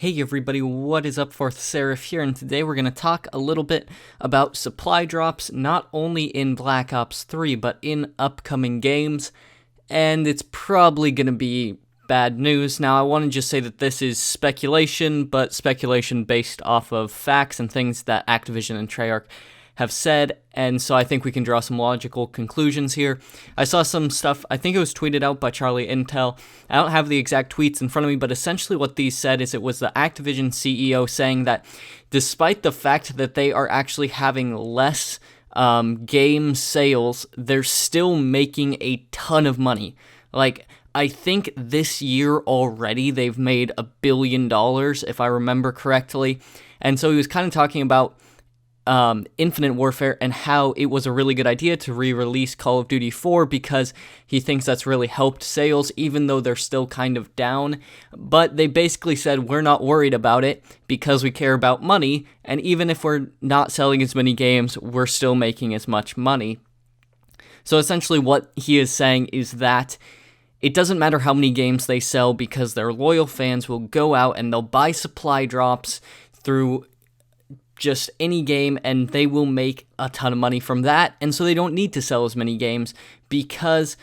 Hey everybody, what is up? Fourth Seraph here, and today we're going to talk a little bit about supply drops, not only in Black Ops 3, but in upcoming games, and it's probably going to be bad news. Now, I want to just say that this is speculation, but speculation based off of facts and things that Activision and Treyarch have said, and so I think we can draw some logical conclusions here. I saw some stuff, I think it was tweeted out by Charlie Intel. I don't have the exact tweets in front of me, but essentially what these said is it was the Activision CEO saying that despite the fact that they are actually having less game sales, they're still making a ton of money. Like, I think this year already they've made $1 billion, if I remember correctly. And so he was kind of talking about Infinite Warfare and how it was a really good idea to re-release Call of Duty 4 because he thinks that's really helped sales, even though they're still kind of down. But they basically said, we're not worried about it because we care about money, and even if we're not selling as many games, we're still making as much money. So essentially what he is saying is that it doesn't matter how many games they sell because their loyal fans will go out and they'll buy supply drops through just any game, and they will make a ton of money from that, and so they don't need to sell as many games, because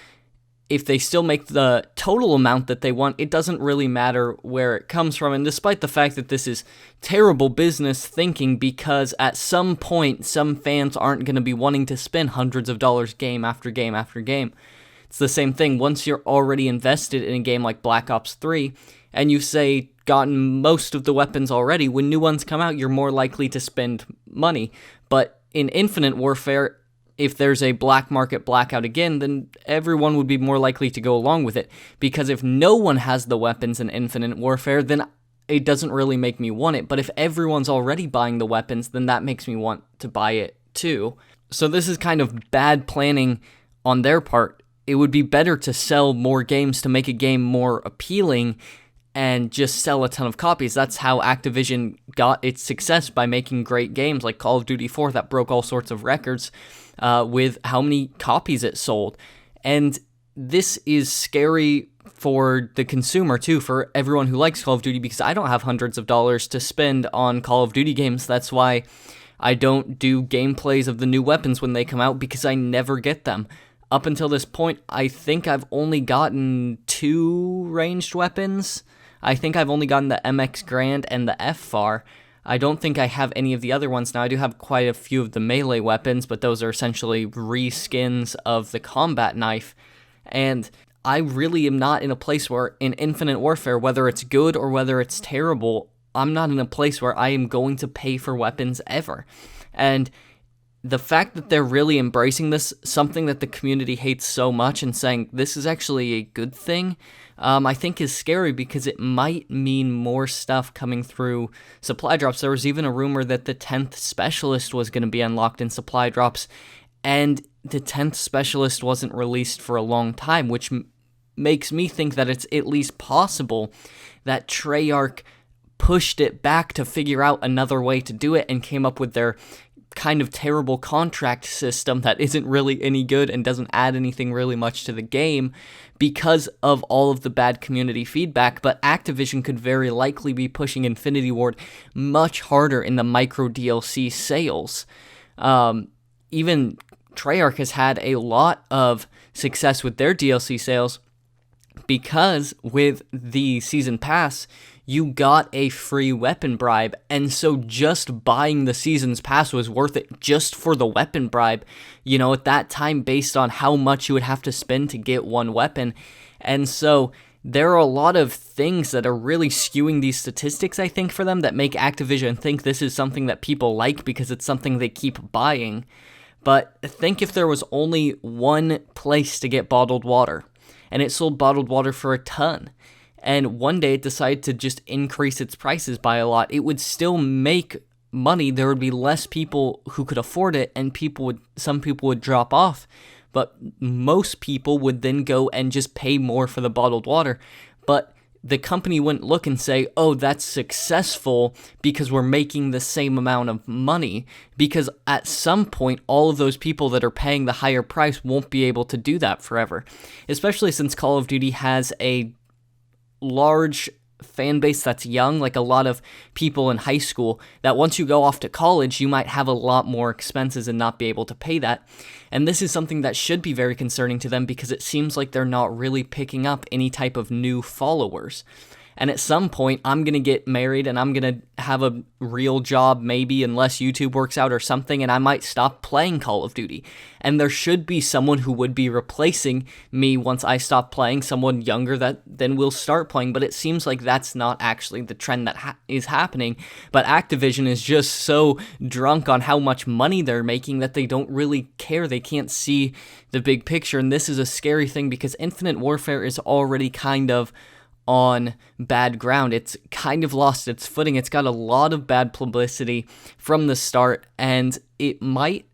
if they still make the total amount that they want, it doesn't really matter where it comes from. And despite the fact that this is terrible business thinking, because at some point, some fans aren't going to be wanting to spend hundreds of dollars game after game after game. It's the same thing. Once you're already invested in a game like Black Ops 3, and you've, say, gotten most of the weapons already, when new ones come out, you're more likely to spend money. But in Infinite Warfare, if there's a black market blackout again, then everyone would be more likely to go along with it. Because if no one has the weapons in Infinite Warfare, then it doesn't really make me want it. But if everyone's already buying the weapons, then that makes me want to buy it too. So this is kind of bad planning on their part. It would be better to sell more games to make a game more appealing and just sell a ton of copies. That's how Activision got its success, by making great games like Call of Duty 4 that broke all sorts of records with how many copies it sold. And this is scary for the consumer too, for everyone who likes Call of Duty, because I don't have hundreds of dollars to spend on Call of Duty games. That's why I don't do gameplays of the new weapons when they come out, because I never get them. Up until this point, I think I've only gotten 2 ranged weapons. I think I've only gotten the MX Grand and the FFAR. I don't think I have any of the other ones. Now, I do have quite a few of the melee weapons, but those are essentially reskins of the combat knife. And I really am not in a place where, in Infinite Warfare, whether it's good or whether it's terrible, I'm not in a place where I am going to pay for weapons ever. And the fact that they're really embracing this, something that the community hates so much, and saying this is actually a good thing, I think is scary, because it might mean more stuff coming through supply drops. There was even a rumor that the 10th Specialist was going to be unlocked in supply drops, and the 10th Specialist wasn't released for a long time, which makes me think that it's at least possible that Treyarch pushed it back to figure out another way to do it and came up with their kind of terrible contract system that isn't really any good and doesn't add anything really much to the game because of all of the bad community feedback. But Activision could very likely be pushing Infinity Ward much harder in the micro DLC sales. Even Treyarch has had a lot of success with their DLC sales, because with the Season Pass, you got a free weapon bribe, and so just buying the Season's Pass was worth it just for the weapon bribe, you know, at that time, based on how much you would have to spend to get one weapon. And so there are a lot of things that are really skewing these statistics, I think, for them, that make Activision think this is something that people like because it's something they keep buying. But think if there was only one place to get bottled water, and it sold bottled water for a ton, and one day it decided to just increase its prices by a lot, it would still make money. There would be less people who could afford it, and some people would drop off, but most people would then go and just pay more for the bottled water. But the company wouldn't look and say, oh, that's successful because we're making the same amount of money, because at some point, all of those people that are paying the higher price won't be able to do that forever, especially since Call of Duty has a large fan base that's young, like a lot of people in high school, that once you go off to college, you might have a lot more expenses and not be able to pay that. And this is something that should be very concerning to them because it seems like they're not really picking up any type of new followers. And at some point, I'm going to get married and I'm going to have a real job, maybe, unless YouTube works out or something, and I might stop playing Call of Duty. And there should be someone who would be replacing me once I stop playing, someone younger that then will start playing, but it seems like that's not actually the trend that is happening. But Activision is just so drunk on how much money they're making that they don't really care. They can't see the big picture, and this is a scary thing because Infinite Warfare is already kind of on bad ground. It's kind of lost its footing. It's got a lot of bad publicity from the start, and it might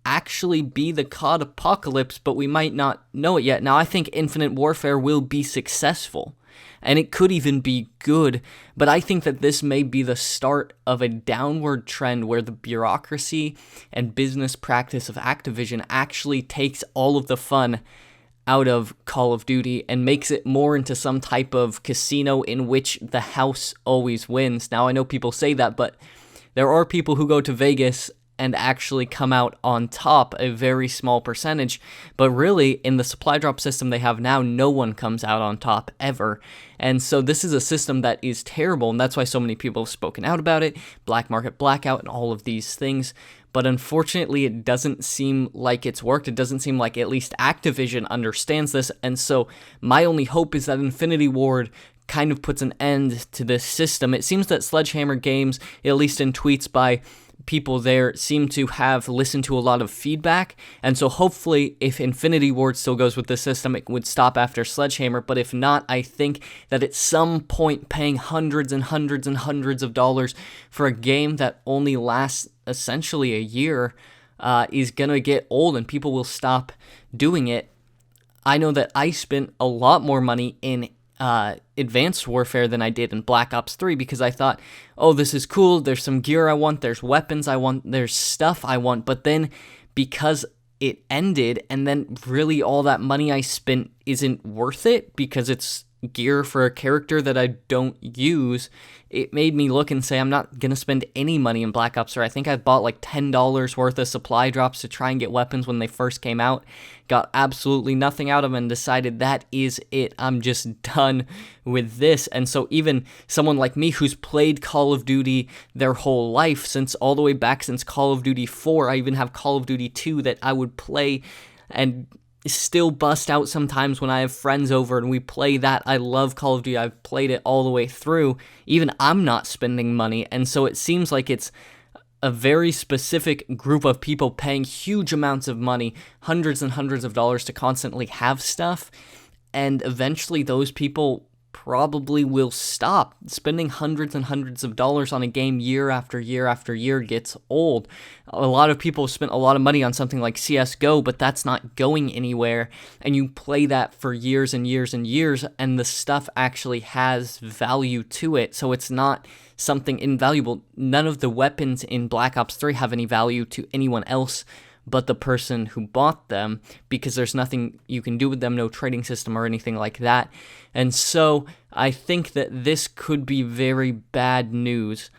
actually be the COD apocalypse, but we might not know it yet. Now, I think Infinite Warfare will be successful, and it could even be good, but I think that this may be the start of a downward trend where the bureaucracy and business practice of Activision actually takes all of the fun out of Call of Duty and makes it more into some type of casino in which the house always wins. Now, I know people say that, but there are people who go to Vegas and actually come out on top, a very small percentage. But really, in the supply drop system they have now, no one comes out on top ever. And so this is a system that is terrible, and that's why so many people have spoken out about it, black market blackout and all of these things. But unfortunately, it doesn't seem like it's worked. It doesn't seem like at least Activision understands this. And so my only hope is that Infinity Ward kind of puts an end to this system. It seems that Sledgehammer Games, at least in tweets by people there, seem to have listened to a lot of feedback, and so hopefully if Infinity Ward still goes with the system, it would stop after Sledgehammer. But if not, I think that at some point paying hundreds and hundreds and hundreds of dollars for a game that only lasts essentially a year is gonna get old and people will stop doing it. I know that I spent a lot more money in Advanced Warfare than I did in Black Ops 3 because I thought, oh, this is cool, there's some gear I want, there's weapons I want, there's stuff I want, but then because it ended and then really all that money I spent isn't worth it because it's gear for a character that I don't use, it made me look and say I'm not going to spend any money in Black Ops 3. I think I bought like $10 worth of supply drops to try and get weapons when they first came out, got absolutely nothing out of them and decided that is it, I'm just done with this. And so even someone like me who's played Call of Duty their whole life, since all the way back since Call of Duty 4, I even have Call of Duty 2 that I would play and still bust out sometimes when I have friends over and we play that. I love Call of Duty. I've played it all the way through. Even I'm not spending money, and so it seems like it's a very specific group of people paying huge amounts of money, hundreds and hundreds of dollars to constantly have stuff, and eventually those people probably will stop. Spending hundreds and hundreds of dollars on a game year after year after year gets old. A lot of people spent a lot of money on something like CSGO, but that's not going anywhere, and you play that for years and years and years, and the stuff actually has value to it, so it's not something invaluable. None of the weapons in Black Ops 3 have any value to anyone else but the person who bought them, because there's nothing you can do with them, no trading system or anything like that. And so I think that this could be very bad news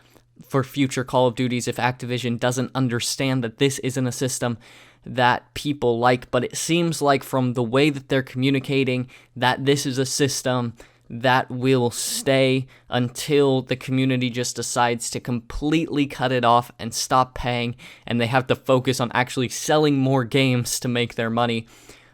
for future Call of Duties if Activision doesn't understand that this isn't a system that people like. But it seems like from the way that they're communicating that this is a system that will stay until the community just decides to completely cut it off and stop paying, and they have to focus on actually selling more games to make their money.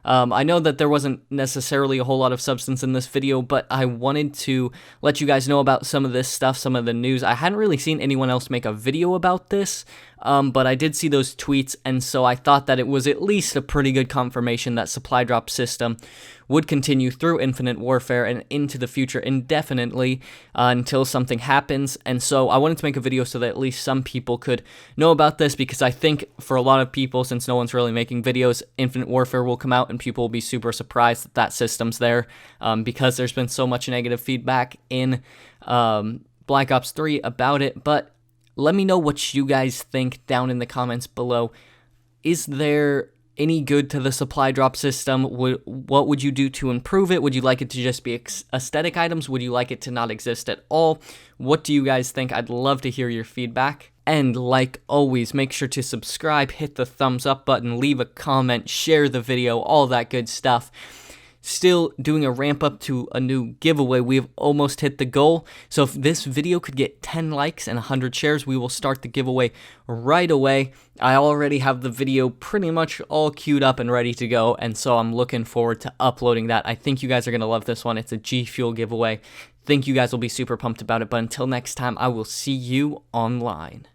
I know that there wasn't necessarily a whole lot of substance in this video, but I wanted to let you guys know about some of this stuff, some of the news. I hadn't really seen anyone else make a video about this, but I did see those tweets, and so I thought that it was at least a pretty good confirmation that supply drop system would continue through Infinite Warfare and into the future indefinitely until something happens. And so I wanted to make a video so that at least some people could know about this, because I think for a lot of people, since no one's really making videos, Infinite Warfare will come out and people will be super surprised that that system's there, because there's been so much negative feedback in Black Ops 3 about it. But let me know what you guys think down in the comments below. Is there any good to the supply drop system? What would you do to improve it? Would you like it to just be aesthetic items? Would you like it to not exist at all? What do you guys think? I'd love to hear your feedback. And like always, make sure to subscribe, hit the thumbs up button, leave a comment, share the video, all that good stuff. Still doing a ramp up to a new giveaway. We've almost hit the goal. So if this video could get 10 likes and 100 shares, we will start the giveaway right away. I already have the video pretty much all queued up and ready to go, and so I'm looking forward to uploading that. I think you guys are going to love this one. It's a G Fuel giveaway. Think you guys will be super pumped about it, but until next time, I will see you online.